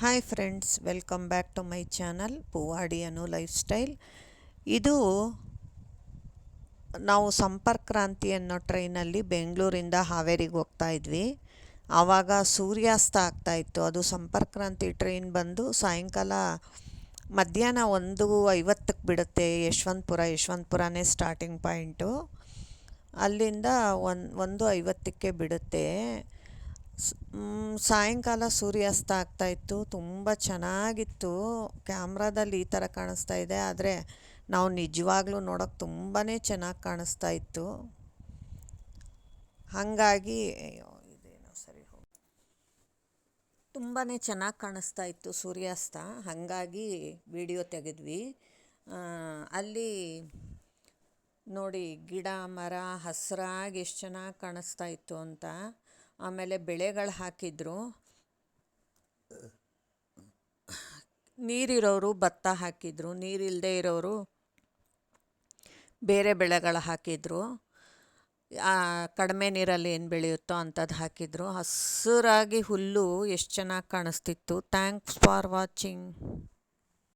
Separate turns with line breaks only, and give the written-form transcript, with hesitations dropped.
Hi friends, welcome back to my channel Poovadi Anu lifestyle. ಇದು ನಾವು ಸಂಪರ್ಕ್ ಕ್ರಾಂತಿ ಅನ್ನೋ ಟ್ರೈನಲ್ಲಿ ಬೆಂಗಳೂರಿಂದ ಹಾವೇರಿಗೆ ಹೋಗ್ತಾ ಇದ್ವಿ. ಆವಾಗ ಸೂರ್ಯಾಸ್ತ ಆಗ್ತಾಯಿತ್ತು. ಅದು ಸಂಪರ್ಕ್ ಕ್ರಾಂತಿ ಟ್ರೈನ್ ಬಂದು ಸಾಯಂಕಾಲ ಮಧ್ಯಾಹ್ನ 1:50ಕ್ಕೆ ಬಿಡುತ್ತೆ. ಯಶವಂತಪುರನೇ ಸ್ಟಾರ್ಟಿಂಗ್ ಪಾಯಿಂಟು. ಅಲ್ಲಿಂದ 1:50ಕ್ಕೆ ಬಿಡುತ್ತೆ. ಸಾಯಂಕಾಲ ಸೂರ್ಯಾಸ್ತ ಆಗ್ತಾಯಿತ್ತು. ತುಂಬ ಚೆನ್ನಾಗಿತ್ತು. ಕ್ಯಾಮ್ರಾದಲ್ಲಿ ಈ ಥರ ಕಾಣಿಸ್ತಾ ಇದೆ, ಆದರೆ ನಾವು ನಿಜವಾಗ್ಲೂ ನೋಡೋಕ್ಕೆ ತುಂಬಾ ಚೆನ್ನಾಗಿ ಕಾಣಿಸ್ತಾ ಇತ್ತು. ಹಾಗಾಗಿ ಇದೇನೋ ಸರಿ ತುಂಬಾ ಚೆನ್ನಾಗಿ ಕಾಣಿಸ್ತಾ ಇತ್ತು ಸೂರ್ಯಾಸ್ತ. ಹಾಗಾಗಿ ವಿಡಿಯೋ ತೆಗೆದ್ವಿ. ಅಲ್ಲಿ ನೋಡಿ, ಗಿಡ ಮರ ಹಸಿರಾಗಿ ಎಷ್ಟು ಚೆನ್ನಾಗಿ ಕಾಣಿಸ್ತಾ ಇತ್ತು ಅಂತ. ಆಮೇಲೆ ಬೆಳೆಗಳು ಹಾಕಿದ್ರು. ನೀರಿರೋರು ಭತ್ತ ಹಾಕಿದ್ರು, ನೀರಿಲ್ಲದೆ ಇರೋರು ಬೇರೆ ಬೆಳೆಗಳು ಹಾಕಿದ್ರು. ಕಡಿಮೆ ನೀರಲ್ಲಿ ಏನು ಬೆಳೆಯುತ್ತೋ ಅಂಥದ್ದು ಹಾಕಿದ್ರು. ಹಸಿರಾಗಿ ಹುಲ್ಲು ಎಷ್ಟು ಚೆನ್ನಾಗಿ ಕಾಣಿಸ್ತಿತ್ತು. Thanks for watching.